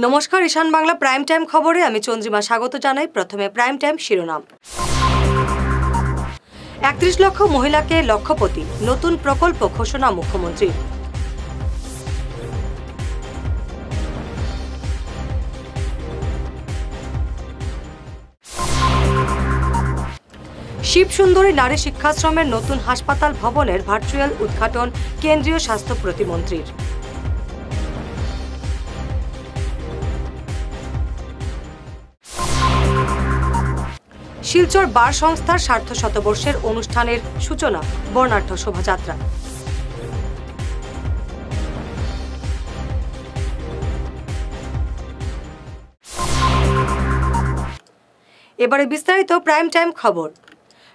নমস্কার, ঈশান Bangla prime time খবরে আমি চন্দ্রিমা স্বাগত জানাই। প্রথমে প্রাইম টাইম শিরোনাম। ৩১ লক্ষ মহিলাকে লক্ষপতি, নতুন প্রকল্প ঘোষণা মুখ্যমন্ত্রী। শিবসুন্দরী নারী শিক্ষাশ্রমের নতুন হাসপাতাল ভবনের ভার্চুয়াল উদ্ঘাটন কেন্দ্রীয় স্বাস্থ্য প্রতিমন্ত্রীর। শিলচর বার সংস্থার সার্ধ শতবর্ষের অনুষ্ঠানের সূচনা, বর্ণাঢ্য শোভাযাত্রা। এবারে বিস্তারিত প্রাইম টাইম খবর।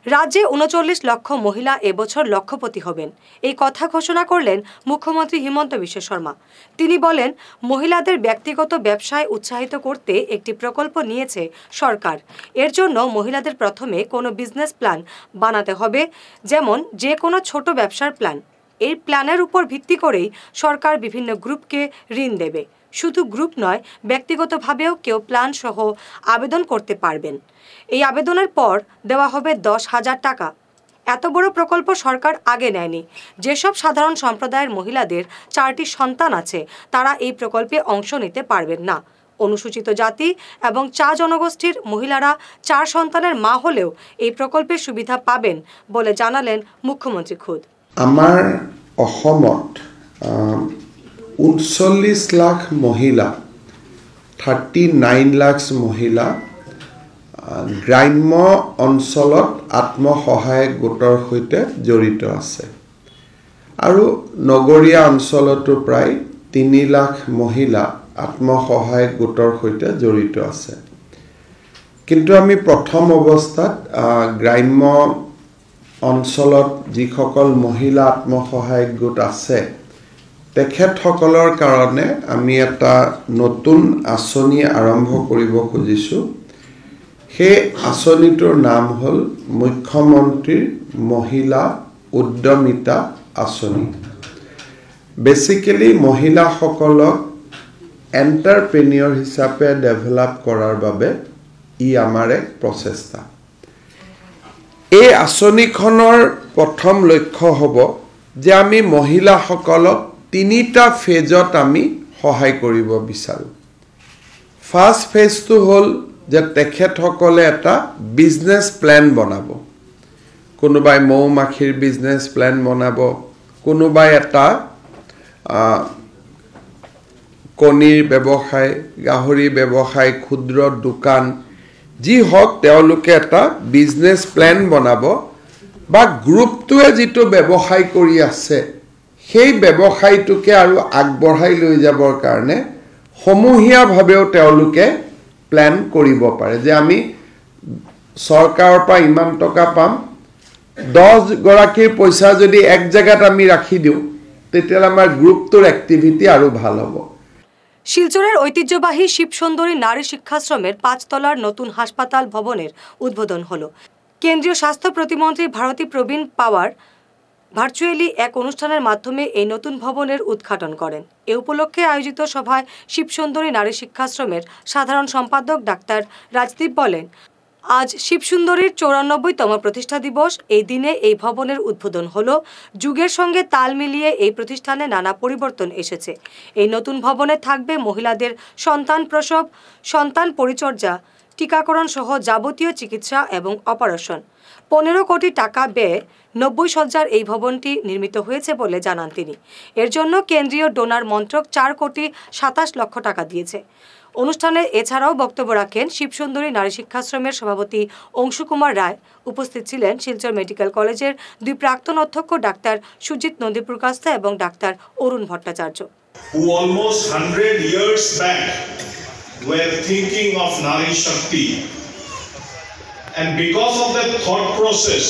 রাজ্যে ৩৯ লক্ষ মহিলা এবছর লক্ষপতি হবেন, এই কথা ঘোষণা করলেন মুখ্যমন্ত্রী হিমন্ত বিশ্ব শর্মা। তিনি বলেন, মহিলাদের ব্যক্তিগত ব্যবসায় উৎসাহিত করতে একটি প্রকল্প নিয়েছে সরকার। এর জন্য মহিলাদের প্রথমে কোনো বিজনেস প্ল্যান বানাতে হবে, যেমন যে কোনো ছোট ব্যবসার প্ল্যান। এই প্ল্যানের উপর ভিত্তি করেই সরকার বিভিন্ন গ্রুপকে ঋণ দেবে। শুধু গ্রুপ নয়, ব্যক্তিগতভাবেও কেউ প্ল্যান সহ আবেদন করতে পারবেন। এই আবেদনের পর দেওয়া হবে ১০,০০০ টাকা। এত বড় প্রকল্প সরকার আগে নেয়নি। যেসব সাধারণ সম্প্রদায়ের মহিলাদের ৪টি সন্তান আছে, তারা এই প্রকল্পে অংশ নিতে পারবেন না। অনুসূচিত জাতি এবং চা জনগোষ্ঠীর মহিলারা ৪ সন্তানের মা হলেও এই প্রকল্পের সুবিধা পাবেন বলে জানালেন মুখ্যমন্ত্রী খুদ। আমাৰ অসমত ৩৯ লাখ মহিলা, 39 লাখ মহিলা গ্ৰাম্য অঞ্চলত আত্মসহায়ক গোটৰ সৈতে জড়িত আছে আৰু নগৰীয়া অঞ্চলতো প্ৰায় ৩ লাখ মহিলা আত্মসহায়ক গোটৰ সৈতে জড়িত আছে। কিন্তু আমি প্ৰথম অৱস্থাত গ্ৰাম্য অঞ্চলত যিসকল মহিলা আত্মসহায়ক গোট আছে তেখেতসকলৰ কাৰণে আমি এটা নতুন আঁচনি আৰম্ভ কৰিব খুজিছোঁ। সেই আঁচনিটোৰ নাম হ'ল মুখ্যমন্ত্ৰীৰ মহিলা উদ্যমিতা আঁচনি। বেচিকেলি মহিলাসকলক এণ্টাৰপ্ৰেনিয়ৰ হিচাপে ডেভেলপ কৰাৰ বাবে ই আমাৰ এক প্ৰচেষ্টা। এই আঁচনিখনৰ প্ৰথম লক্ষ্য হ'ব যে আমি মহিলাসকলক ৩টা ফেজত আমি সহায় কৰিব বিচাৰোঁ। ফাৰ্ষ্ট ফেজটো হ'ল যে তেখেতসকলে এটা বিজনেছ প্লেন বনাব। কোনোবাই মৌ মাখিৰ বিজনেছ প্লেন বনাব, কোনোবাই এটা কণীৰ ব্যৱসায়, গাহৰি ব্যৱসায়, ক্ষুদ্ৰ দোকান যি হওক, তেওঁলোকে এটা বিজনেছ প্লেন বনাব বা গ্ৰুপটোৱে যিটো ব্যৱসায় কৰি আছে সেই ব্যৱসায়টোকে আৰু আগবঢ়াই লৈ যাবৰ কাৰণে সমূহীয়াভাৱেও তেওঁলোকে প্লেন কৰিব পাৰে যে আমি চৰকাৰৰ পৰা ইমান টকা পাম, 10 গৰাকীৰ পইচা যদি এক জেগাত আমি ৰাখি দিওঁ তেতিয়াহ'লে আমাৰ গ্ৰুপটোৰ এক্টিভিটি আৰু ভাল হ'ব। শিলচরের ঐতিহ্যবাহী শিবসুন্দরী নারী শিক্ষাশ্রমের ৫ তলার নতুন হাসপাতাল ভবনের উদ্বোধন হলো। কেন্দ্রীয় স্বাস্থ্য প্রতিমন্ত্রী ভারতী প্রবীণ পাওয়ার ভার্চুয়ালি এক অনুষ্ঠানের মাধ্যমে এই নতুন ভবনের উদ্ঘাটন করেন। এ উপলক্ষে আয়োজিত সভায় শিবসুন্দরী নারী শিক্ষাশ্রমের সাধারণ সম্পাদক ডাক্তার রাজদীপ বলেন, আজ শিবসুন্দরীর ৯৪তম প্রতিষ্ঠা দিবস। এই দিনে এই ভবনের উদ্বোধন হলো। যুগের সঙ্গে তাল মিলিয়ে এই প্রতিষ্ঠানে নানা পরিবর্তন এসেছে। এই নতুন ভবনে থাকবে মহিলাদের সন্তান প্রসব, সন্তান পরিচর্যা, টিকাকরণ সহ যাবতীয় চিকিৎসা এবং অপারেশন। ১৫ কোটি টাকা ব্যয়ে ৯০ শয্যার এই ভবনটি নির্মিত হয়েছে বলে জানান তিনি। এর জন্য কেন্দ্রীয় ডোনার মন্ত্রক ৪ কোটি ২৭ লক্ষ টাকা দিয়েছে। অনুষ্ঠানে এছাড়াও বক্তব্য রাখেন শিবসুন্দরী নারী শিক্ষাশ্রমের সভাপতি অংশু কুমার রায়। উপস্থিত ছিলেন শিলচর মেডিকেল কলেজের ২ প্রাক্তন অধ্যক্ষ ডাক্তার সুজিত নন্দীপ্রকাশা এবং doctor Arun Bhattacharya. Almost 100 years back were thinking of Nari Shakti, and because of that thought process,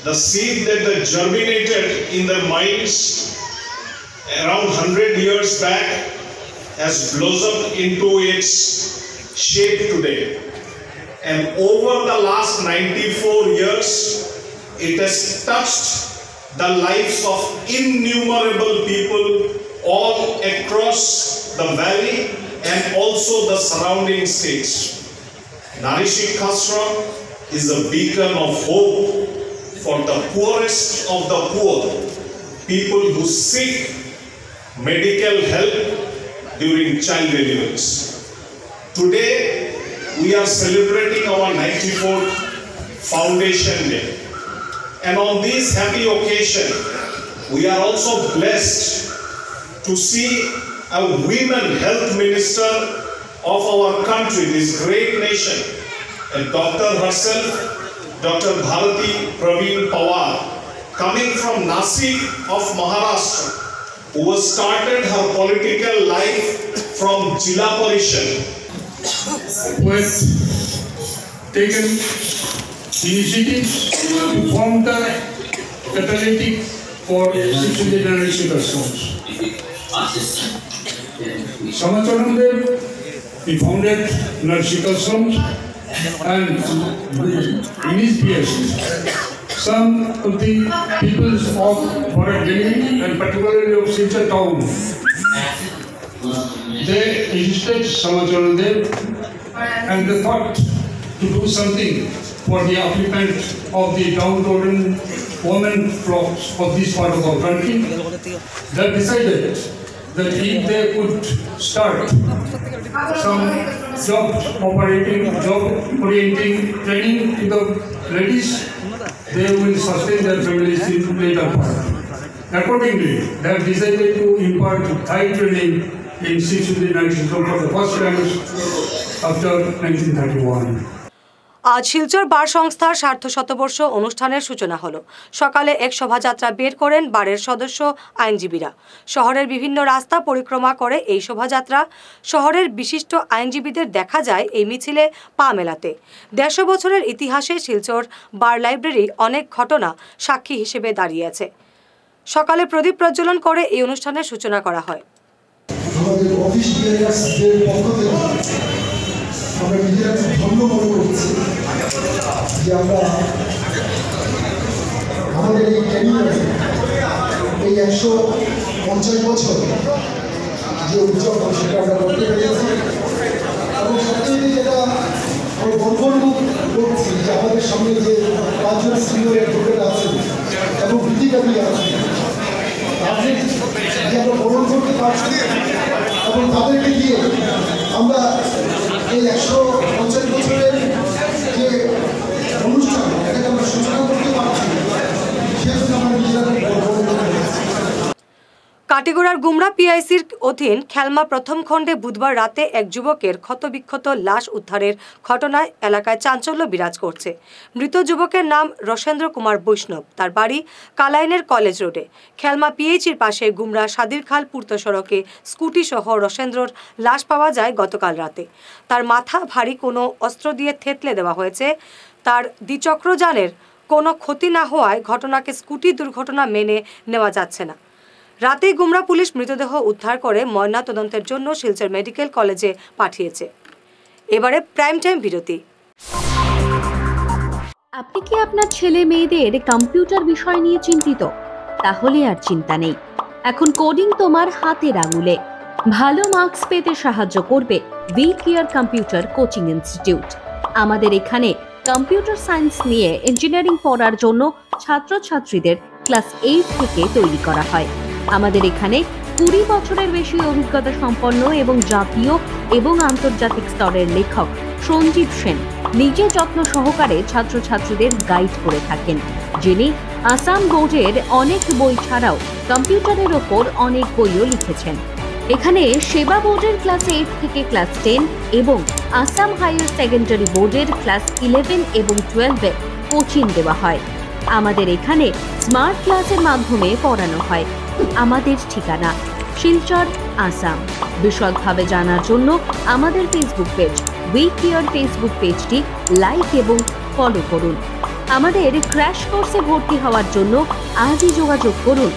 the seed that germinated in their minds around 100 years back has blossomed into its shape today. And over the last 94 years, it has touched the lives of innumerable people all across the valley and also the surrounding states. Nari Shikshashram is a beacon of hope for the poorest of the poor, people who seek medical help during child deliveries. Today, we are celebrating our 94th Foundation Day. And on this happy occasion, we are also blessed to see a women health minister of our country, this great nation, a doctor herself, Dr. Bharati Praveen Pawar, coming from Nasik of Maharashtra, who has started her political life from Jila Parishad. Who has taken initiatives to form the catalytic for Shipshondori Nari Shikshashram. Samacharandev, he founded Nari Shikshashram, and in his PhD, some of the peoples of Bharat Delhi and particularly of Silchar town, they insisted Samacharandev and they thought to do something for the upliftment of the downtrodden women flocks of this part of our country. They decided that if they could start some job-orienting training to the ladies, they will sustain their families in later part. Accordingly, they have decided to impart high training in Shipshondori Nari Shikshashram for the first time after 1931. আজ শিলচর বার সংস্থার সার্ধ শতবর্ষ অনুষ্ঠানের সূচনা হলো। সকালে এক শোভাযাত্রা বের করেন বারের সদস্য আইনজীবীরা। শহরের বিভিন্ন রাস্তা পরিক্রমা করে এই শোভাযাত্রা। শহরের বিশিষ্ট আইনজীবীদের দেখা যায় এই মিছিলে পা মেলাতে। 150 বছরের ইতিহাসে শিলচর বার লাইব্রেরি অনেক ঘটনা সাক্ষী হিসেবে দাঁড়িয়েছে। সকালে প্রদীপ প্রজ্বলন করে এই অনুষ্ঠানের সূচনা করা হয়। আমাদের অফিস বিএলএসদের পক্ষ থেকে আমরা নিজেরা ধন্য মনে করছি যে আমরা আমাদের এই ক্যারিয়ারে এই 150 বছর যে উদযাপন সেটা আমরা করতে পেরেছি এবং সবচেয়ে যেটা আমরা গর্ববোধ করছি যে আমাদের সামনে যে 5 জন সিনিয়র অ্যাডভোকেট আছেন এবং বিধিকারী আছেন তাদের যে আমরা বরণ করতে পারছি এবং তাদেরকে দিয়ে আমরা এই 150 বছরের যে অনুষ্ঠান এটাকে আমরা সূচনা করতে পারছি সেজন্য আমরা নিজেরা কাটিগড়ার গুমরা পিআইসির অধীন খেলমা প্রথম খণ্ডে বুধবার রাতে এক যুবকের ক্ষতবিক্ষত লাশ উদ্ধারের ঘটনায় এলাকায় চাঞ্চল্য বিরাজ করছে। মৃত যুবকের নাম রসেন্দ্র কুমার বৈষ্ণব। তার বাড়ি কালাইনের কলেজ রোডে। খেলমা পিএইচির পাশে গুমরা সাদিরখাল পূর্ত সড়কে স্কুটি সহ রসেন্দ্রর লাশ পাওয়া যায় গতকাল রাতে। তার মাথা ভারী কোনো অস্ত্র দিয়ে থেতলে দেওয়া হয়েছে। তার দ্বিচক্রযানের কোনো ক্ষতি না হওয়ায় ঘটনাকে স্কুটি দুর্ঘটনা মেনে নেওয়া যাচ্ছে না। রাতেই গুমরা পুলিশ মৃতদেহ উদ্ধার করে ময়না তদন্তের জন্য শিলচর মেডিকেল কলেজে পাঠিয়েছে। এবারে প্রাইম টাইম বিরতি। আপনি কি আপনার ছেলে মেয়েদের কম্পিউটার বিষয় নিয়ে চিন্তিত? তাহলে আর চিন্তা নেই, এখন কোডিং তোমার হাতের আঙুলে। ভালো মার্কস পেতে সাহায্য করবে we care computer coaching institute. আমাদের এখানে কম্পিউটার সায়েন্স নিয়ে ইঞ্জিনিয়ারিং পড়ার জন্য ছাত্রছাত্রীদের ক্লাস 8 থেকে তৈরি করা হয়। আমাদের এখানে 20 বছরের বেশি অভিজ্ঞতা সম্পন্ন এবং জাতীয় এবং আন্তর্জাতিক স্তরের লেখক সঞ্জীব সেন নিজে যত্ন সহকারে ছাত্রছাত্রীদের গাইড করে থাকেন, যিনি আসাম বোর্ডের অনেক বই ছাড়াও কম্পিউটারের ওপর অনেক বইও লিখেছেন। এখানে সেবা বোর্ডের ক্লাস 8 থেকে ক্লাস 10 এবং আসাম হায়ার সেকেন্ডারি বোর্ডের ক্লাস 11 এবং 12-এ কোচিং দেওয়া হয়। আমাদের এখানে স্মার্ট ক্লাসের মাধ্যমে পড়ানো হয়। আমাদের ঠিকানা শিলচর, আসাম। বিশদভাবে জানার জন্য আমাদের Facebook page we care Facebook পেজটি লাইক এবং ফলো করুন। আমাদের ক্র্যাশ কোর্সে ভর্তি হওয়ার জন্য আজই যোগাযোগ করুন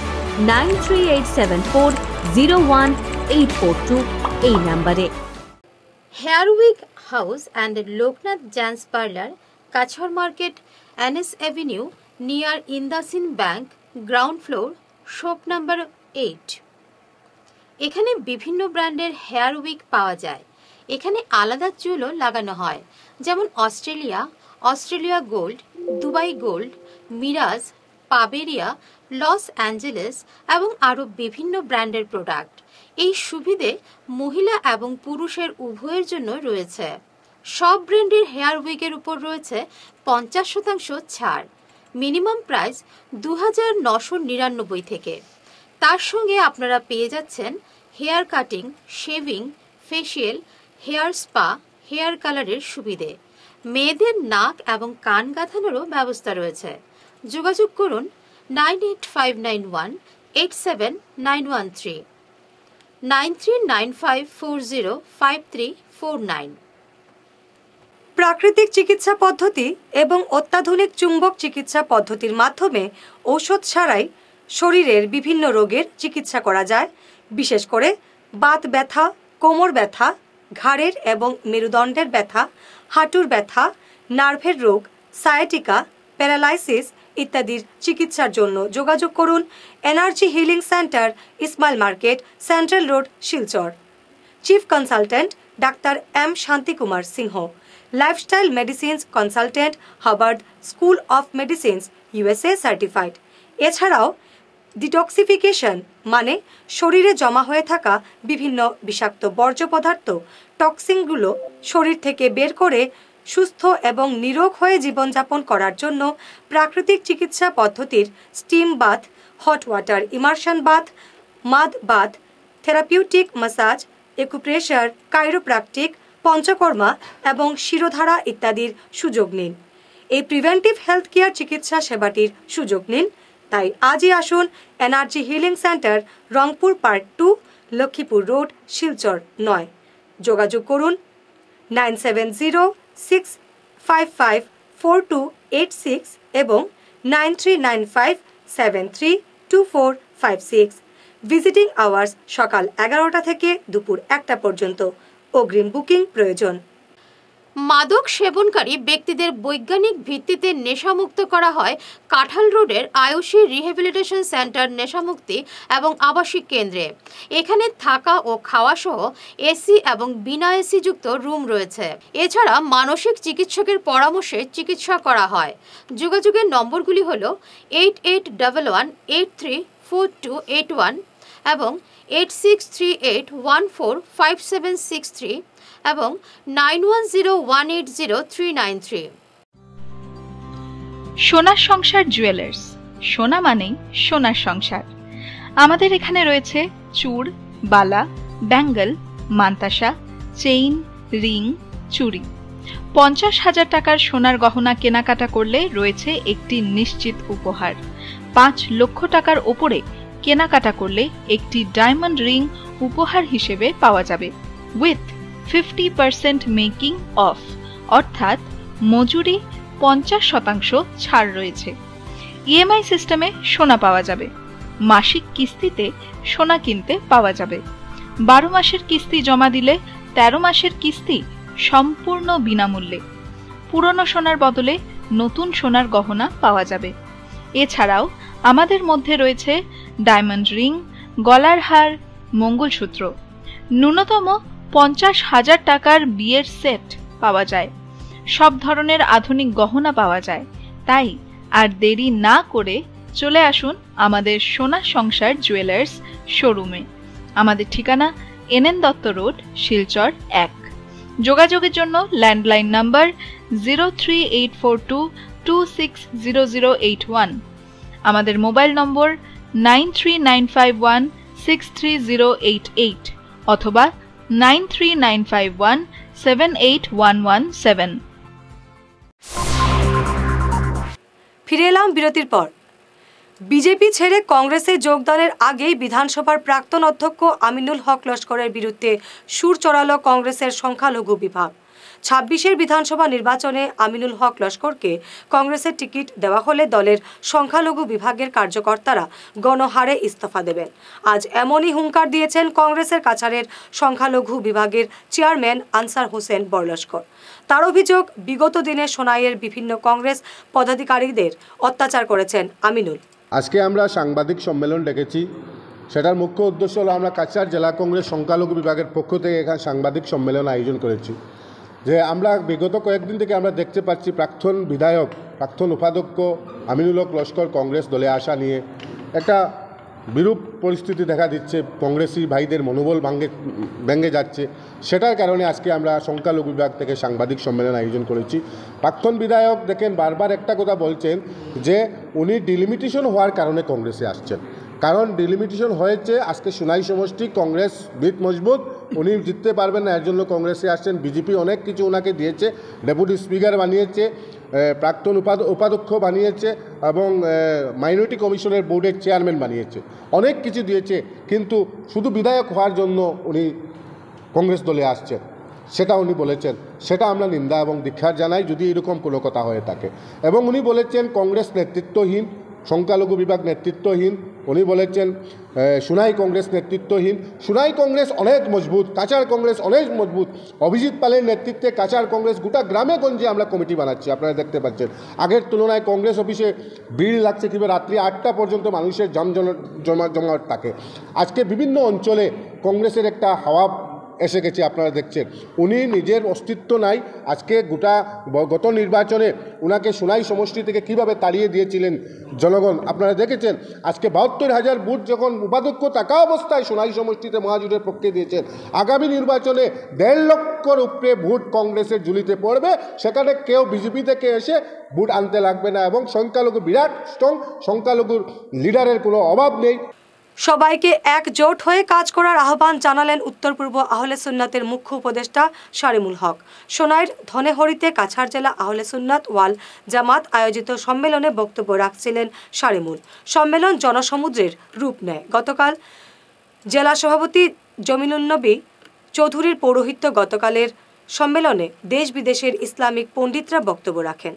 9387401842 এই নম্বরে। Hair wig house and Loknath gents parlour, কাছর market, NS Avenue, near Indasin Bank, ground floor, shop number 8. এখানে বিভিন্ন ব্র্যান্ডের হেয়ার উইক পাওয়া যায়। এখানে আলাদা চুলও লাগানো হয়, যেমন অস্ট্রেলিয়া গোল্ড, দুবাই গোল্ড, মিরাজ, পাবেরিয়া, লস অ্যাঞ্জেলেস এবং আরও বিভিন্ন ব্র্যান্ডের প্রোডাক্ট। এই সুবিধে মহিলা এবং পুরুষের উভয়ের জন্য রয়েছে। সব ব্র্যান্ডের হেয়ার উইকের উপর রয়েছে 50% ছাড়। মিনিমাম প্রাইস 2999 থেকে। তার সঙ্গে আপনারা পেয়ে যাচ্ছেন hair cutting, shaving, facial, hair spa, hair কালারের সুবিধে। মেয়েদের নাক এবং কান গাঁথানোরও ব্যবস্থা রয়েছে। যোগাযোগ করুন 9859187913, 9395405349। প্রাকৃতিক চিকিৎসা পদ্ধতি এবং অত্যাধুনিক চুম্বক চিকিৎসা পদ্ধতির মাধ্যমে ঔষধ ছাড়াই শরীরের বিভিন্ন রোগের চিকিৎসা করা যায়। বিশেষ করে বাত ব্যথা, কোমর ব্যথা, ঘাড়ের এবং মেরুদণ্ডের ব্যথা, হাঁটুর ব্যথা, নার্ভের রোগ, সায়াটিকা, প্যারালাইসিস ইত্যাদির চিকিৎসার জন্য যোগাযোগ করুন energy healing centre, Ismail market, central road, Silchar. Chief consultant doctor M Shanti Kumar Singh, lifestyle medicines consultant, Harvard school of medicines, USA certified. এছাড়াও ডিটক্সিফিকেশন মানে শরীরে জমা হয়ে থাকা বিভিন্ন বিষাক্ত বর্জ্য পদার্থ, টক্সিনগুলো শরীর থেকে বের করে সুস্থ এবং নিরোগ হয়ে জীবনযাপন করার জন্য প্রাকৃতিক চিকিৎসা পদ্ধতির steam bath, hot water immersion bath, mud bath, therapeutic massage, acupressure, chiropractic, panchakarma এবং শিরোধারা ইত্যাদির সুযোগ নিন। এই প্রিভেন্টিভ হেলথ কেয়ার চিকিৎসা সেবাটির সুযোগ নিন। তাই আজই আসুন energy healing centre, Rangpur part 2, Lakshmipur road, Silchar 9। যোগাযোগ করুন 9706554286 এবং 9395732456। ভিজিটিং আওয়ার্স সকাল 11টা থেকে দুপুর 1টা পর্যন্ত। অগ্রিম বুকিং প্রয়োজন। মাদক সেবনকারী ব্যক্তিদের বৈজ্ঞানিক ভিত্তিতে নেশামুক্ত করা হয় কাঁঠাল রোডের আয়ুষী রিহ্যাবিলিটেশন সেন্টার নেশামুক্তি এবং আবাসিক কেন্দ্রে। এখানে থাকা ও খাওয়া সহ এসি এবং বিনা এসি যুক্ত রুম রয়েছে। এছাড়া মানসিক চিকিৎসকের পরামর্শে চিকিৎসা করা হয়। যোগাযোগের নম্বরগুলি হল 8811834281 এবং 8638145763 এবং 9101803993। সোনার সংসার জুয়েলার্স, সোনা মানেই সোনার সংসার। আমাদের এখানে রয়েছে চূড়, বালা, ব্যাঙ্গল, মান্তাসা, চেইন, রিং, চুড়ি। 50,000 টাকার সোনার গহনা কেনাকাটা করলে রয়েছে একটি নিশ্চিত উপহার। 5 লক্ষ টাকার ওপরে কেনাকাটা করলে একটি ডায়মন্ড রিং উপহার হিসেবে পাওয়া যাবে উইথ 50% মেকিং অফ, অর্থাৎ মজুরি 50% ছাড় রয়েছে। ইএমআই সিস্টেমে সোনা পাওয়া যাবে। মাসিক কিস্তিতে সোনা কিনতে পাওয়া যাবে। 12 মাসের কিস্তি জমা দিলে 13 মাসের কিস্তি সম্পূর্ণ বিনামূল্যে। পুরনো সোনার বদলে নতুন সোনার গহনা পাওয়া যাবে। এছাড়াও আমাদের মধ্যে রয়েছে ডায়মন্ড রিং, গলার হার, মঙ্গলসূত্র। ন্যূনতম 50,000 টাকার বিয়ের সেট পাওয়া যায়। সব ধরনের আধুনিক গহনা পাওয়া যায়। তাই আর দেরি না করে চলে আসুন আমাদের সোনা সংসার জুয়েলার্স শোরুমে। আমাদের ঠিকানা NN দত্ত রোড, শিলচর 1। যোগাযোগের জন্য ল্যান্ডলাইন নাম্বার 038422600081, আমাদের মোবাইল নম্বর 9395163088 অথবা 9395178117। ফিরে এলাম বিরতির পর। বিজেপি ছেড়ে কংগ্রেসে যোগদানের আগেই বিধানসভার প্রাক্তন অধ্যক্ষ আমিনুল হক লস্করের বিরুদ্ধে সুর চড়ালো কংগ্রেসের সংখ্যালঘু বিভাগ। 26-এর বিধানসভা নির্বাচনে আমিনুল হক লস্করকে কংগ্রেসের টিকিট দেওয়া হলে দলের সংখ্যালঘু বিভাগের কার্যকর্তারা গণহারে ইস্তফা দেবেন। আজ এমনই হুঙ্কার দিয়েছেন কংগ্রেসের কাছাড়ের সংখ্যালঘু বিভাগের চেয়ারম্যান আনসার হোসেন বড়লস্কর। তার অভিযোগ, বিগত দিনে সোনাইয়ের বিভিন্ন কংগ্রেস পদাধিকারীদের অত্যাচার করেছেন আমিনুল। আজকে আমরা সাংবাদিক সম্মেলন ডেকেছি সেটার মুখ্য উদ্দেশ্য হলো আমরা কাছাড় জেলা কংগ্রেস সংখ্যালঘু বিভাগের পক্ষ থেকে এখানে সাংবাদিক সম্মেলন আয়োজন করেছি। যে আমরা বিগত কয়েকদিন থেকে আমরা দেখতে পাচ্ছি প্রাক্তন বিধায়ক, প্রাক্তন উপাধ্যক্ষ আমিনুল হক লস্কর কংগ্রেস দলে আসা নিয়ে একটা বিরূপ পরিস্থিতি দেখা দিচ্ছে, কংগ্রেসি ভাইদের মনোবল ভেঙে যাচ্ছে। সেটার কারণে আজকে আমরা সংখ্যালঘু বিভাগ থেকে সাংবাদিক সম্মেলন আয়োজন করেছি। প্রাক্তন বিধায়ক দেখেন বারবার একটা কথা বলছেন যে উনি ডিলিমিটেশন হওয়ার কারণে কংগ্রেসে আসছেন। কারণ ডিলিমিটেশন হয়েছে, আজকে সোনাই সমষ্টি কংগ্রেস ভিত মজবুত, উনি জিততে পারবেন না, এর জন্য কংগ্রেসে আসছেন। বিজেপি অনেক কিছু ওনাকে দিয়েছে, ডেপুটি স্পিকার বানিয়েছে, প্রাক্তন উপাধ্যক্ষ বানিয়েছে এবং মাইনরিটি কমিশনের বোর্ডের চেয়ারম্যান বানিয়েছে, অনেক কিছু দিয়েছে, কিন্তু শুধু বিধায়ক হওয়ার জন্য উনি কংগ্রেস দলে আসছেন, সেটা উনি বলেছেন। সেটা আমরা নিন্দা এবং ধিক্কার জানাই যদি এরকম কোনো কথা হয়ে থাকে। এবং উনি বলেছেন কংগ্রেস নেতৃত্বহীন, সংখ্যালঘু বিভাগ নেতৃত্বহীন। উনি বলেছেন সোনাই কংগ্রেস নেতৃত্বহীন। সোনাই কংগ্রেস অনেক মজবুত, কাছাড় কংগ্রেস অনেক মজবুত। অভিজিৎ পালের নেতৃত্বে কাছাড় কংগ্রেস গোটা গ্রামে গঞ্জে আমরা কমিটি বানাচ্ছি, আপনারা দেখতে পাচ্ছেন। আগের তুলনায় কংগ্রেস অফিসে ভিড় লাগছে, কিংবা রাত্রি 8টা পর্যন্ত মানুষের জমাট থাকে। আজকে বিভিন্ন অঞ্চলে কংগ্রেসের একটা হাওয়া এসে গেছে, আপনারা দেখছেন। উনি নিজের অস্তিত্ব নাই। আজকে গত নির্বাচনে উনাকে সোনাই সমষ্টি থেকে কিভাবে তাড়িয়ে দিয়েছিলেন জনগণ, আপনারা দেখেছেন। আজকে 72,000 ভোট যখন উপাধ্যক্ষ থাকা অবস্থায় সোনাই সমষ্টিতে মহাজোটের পক্ষে দিয়েছেন, আগামী নির্বাচনে 1.5 লক্ষর উপরে ভোট কংগ্রেসের ঝুলিতে পড়বে। সেখানে কেউ বিজেপি থেকে এসে ভোট আনতে লাগবে না এবং সংখ্যালঘু বিরাট স্ট্রং, সংখ্যালঘুর লিডারের কোনো অভাব নেই। সবাইকে একজোট হয়ে কাজ করার আহ্বান জানালেন উত্তর পূর্ব আহলে সুন্নাতের মুখ্য উপদেষ্টা শারিমুল হক। সোনাইর ধনেহরিতে কাছাড় জেলা আহলে সুন্নাত ওয়াল জামাত আয়োজিত সম্মেলনে বক্তব্য রাখছিলেন শারিমুল। সম্মেলন জনসমুদ্রের রূপ নেয়। গতকাল জেলা সভাপতি জমিলুন্নবী চৌধুরীর পৌরোহিত্য গতকালের সম্মেলনে দেশ বিদেশের ইসলামিক পণ্ডিতরা বক্তব্য রাখেন।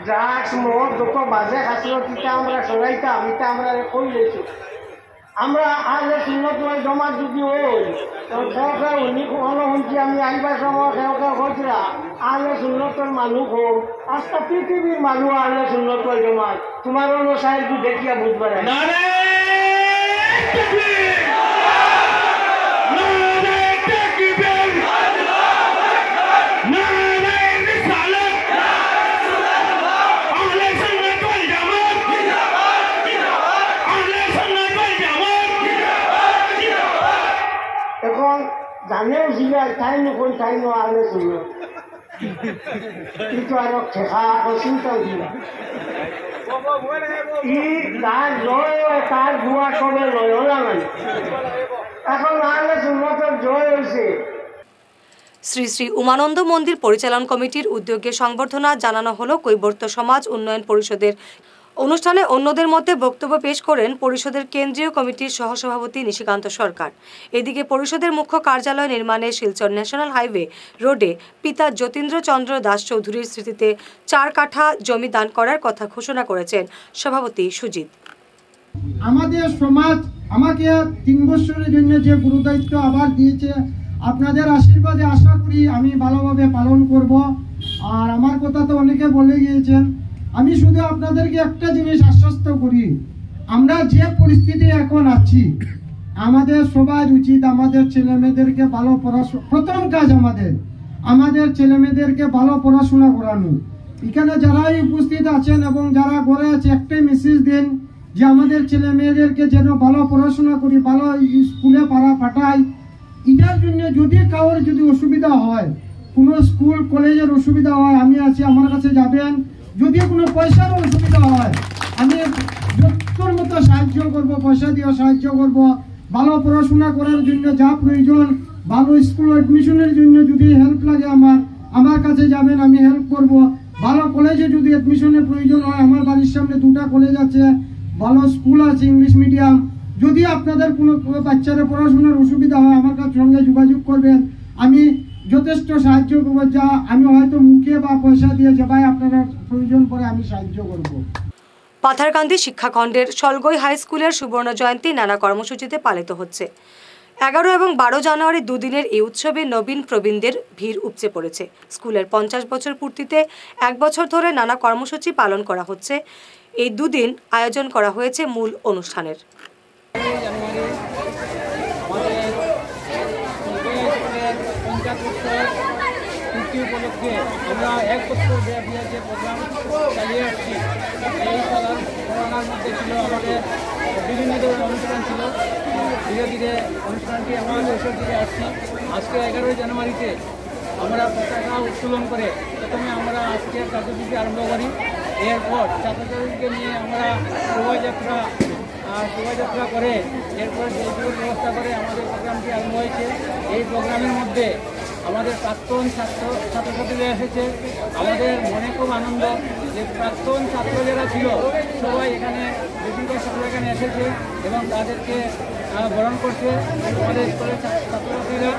ড্রাগস মদ যত বাজে খাসলো তিতা আমরা সরাইতাম, এটা আমরা কই লেছি। আমরা আগে সুন্নত জমা যদি ওই উনি কোনো শুনছি আমি আইবার সময় সেওকে হয়েছিল আলে সুন্নতর মানুষ হোক, আজকে পৃথিবীর মানুষ আলে সুন্নত জমা। তোমার অন্য সাহেব দেখিয়া বুঝবার জানেও জিগায় তাই নকল তাই আলে শুনল কিন্তু আর ঠেকা চিন্তাও দিলা ই তার জয় তার ভুয়া সবে লয় না। এখন আলে শুনলতের জয় হয়েছে। শ্রী শ্রী উমানন্দ মন্দির পরিচালন কমিটির উদ্যোগে সংবর্ধনা জানানো হলো কৈবর্ত সমাজ উন্নয়ন পরিষদের। অনুষ্ঠানে অন্যদের মধ্যে বক্তব্য পেশ করেন পরিষদের কেন্দ্রীয় কমিটির সহসভাপতি নিশিকান্ত সরকার। এদিকে পরিষদের মুখ্য কার্যালয় নির্মাণে শিলচর ন্যাশনাল হাইওয়ে রোডে পিতা যতীন্দ্র চন্দ্র দাস চৌধুরীর স্মৃতিতে 4 কাঠা জমি দান করার কথা ঘোষণা করেছেন সভাপতি সুজিত। আমাদের সমাজ আমাকে 3 বছরের জন্য যে গুরুদায়িত্ব আবার দিয়েছে, আপনাদের আশীর্বাদে আশা করি আমি ভালোভাবে পালন করব। আর আমার কথা তো অনেকে বলে গিয়েছেন, আমি শুধু আপনাদেরকে একটা জিনিস আশ্বস্ত করি, আমরা যে পরিস্থিতি এখন আছি আমাদের সবার উচিত আমাদের ছেলেমেয়েদেরকে ভালো পড়াশোনা, প্রথম কাজ আমাদের ছেলেমেয়েদেরকে ভালো পড়াশোনা করানো। এখানে যারাই উপস্থিত আছেন এবং যারা ঘরে আছে একটাই মেসেজ দিন যে আমাদের ছেলেমেয়েদেরকে যেন ভালো পড়াশোনা করি, ভালো স্কুলে পাঠাই। এটার জন্য যদি কারোর যদি অসুবিধা হয়, কোনো স্কুল কলেজের অসুবিধা হয়, আমি আছি, আমার কাছে যাবেন। যদি কোনো পয়সার অসুবিধা হয় আমি যতর মতো সাহায্য করব, পয়সা দিয়ে সাহায্য করব। ভালো পড়াশোনা করার জন্য যা প্রয়োজন, ভালো স্কুল অ্যাডমিশনের জন্য যদি হেল্প লাগে আমার কাছে যাবেন, আমি হেল্প করব। ভালো কলেজে যদি অ্যাডমিশনের প্রয়োজন হয়, আমার বাড়ির সামনে 2টা কলেজ আছে, ভালো স্কুল আছে ইংলিশ মিডিয়াম। যদি আপনাদের কোনো বাচ্চাদের পড়াশোনার অসুবিধা হয় আমার কাছে সঙ্গে যোগাযোগ করবেন, আমি যথেষ্ট সাহায্য করবো। যা আমি হয়তো মুখে বা পয়সা দিয়ে যে ভাই আপনারা প্রয়োজন পড়ে আমি সাহায্য করব। পাথারকান্দি শিক্ষাখণ্ডের সলগই হাই স্কুলের সুবর্ণ জয়ন্তী নানা কর্মসূচিতে পালিত হচ্ছে। 11 এবং 12 জানুয়ারি দুদিনের এই উৎসবে নবীন প্রবীণদের ভিড় উপচে পড়েছে। স্কুলের 50 বছর পূর্তিতে 1 বছর ধরে নানা কর্মসূচি পালন করা হচ্ছে। এই দুদিন আয়োজন করা হয়েছে মূল অনুষ্ঠানের। উপলক্ষে আমরা 1 বছর ব্যাপী যে প্রোগ্রাম চালিয়ে আসছি, এই করোনার মধ্যে ছিল আমাদের বিভিন্ন ধরনের অনুষ্ঠান ছিল। ধীরে ধীরে অনুষ্ঠানটি আমরা শেষের দিকে আসছি। আজকে 11 জানুয়ারিতে আমরা পতাকা উত্তোলন করে প্রথমে আমরা আজকের কার্যসূচি আরম্ভ করি। এরপর ছাত্রছাত্রীদেরকে নিয়ে আমরা শোভাযাত্রা করে এরপর যেগুলো ব্যবস্থা করে আমাদের প্রোগ্রামটি আরম্ভ হয়েছে। এই প্রোগ্রামের মধ্যে আমাদের প্রাক্তন ছাত্রছাত্রীরা এসেছে। আমাদের মনে খুব আনন্দ যে প্রাক্তন ছাত্র যারা ছিল সবাই এখানে, বেশিরভাগ ছাত্র এখানে এসেছে এবং তাদেরকে বরণ করছে আমাদের স্কুলের ছাত্রছাত্রীরা।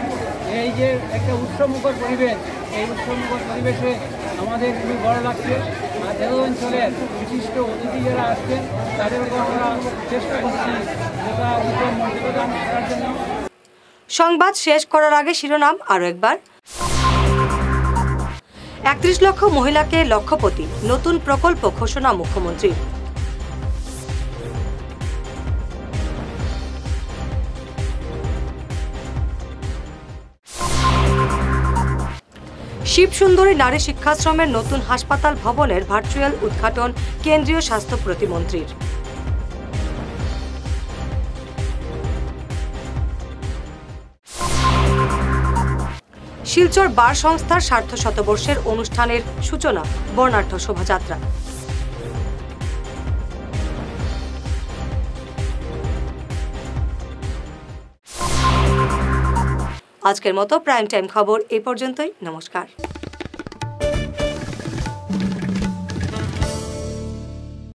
এই যে একটা উৎসবমুখর পরিবেশ, এই উৎসবমুখর পরিবেশে আমাদের খুবই ভালো লাগছে। আর দেহ অঞ্চলের বিশিষ্ট অতিথি যারা আসছেন তাদেরকে আমরা চেষ্টা করছি যেটা উত্তম মর্যাদা করার জন্য। সংবাদ শেষ করার আগে শিরোনাম আরও একবার। 31 লক্ষ মহিলাকে লক্ষপতি, নতুন প্রকল্প ঘোষণা মুখ্যমন্ত্রীর। শিবসুন্দরী নারী শিক্ষাশ্রমের নতুন হাসপাতাল ভবনের ভার্চুয়াল উদ্ঘাটন কেন্দ্রীয় স্বাস্থ্য প্রতিমন্ত্রীর। শিলচর বার সংস্থার সার্ধ শতবর্ষের অনুষ্ঠানের সূচনা, বর্ণাঢ্য শোভাযাত্রা। আজকের মতো প্রাইম টাইম খবর এই পর্যন্তই। নমস্কার।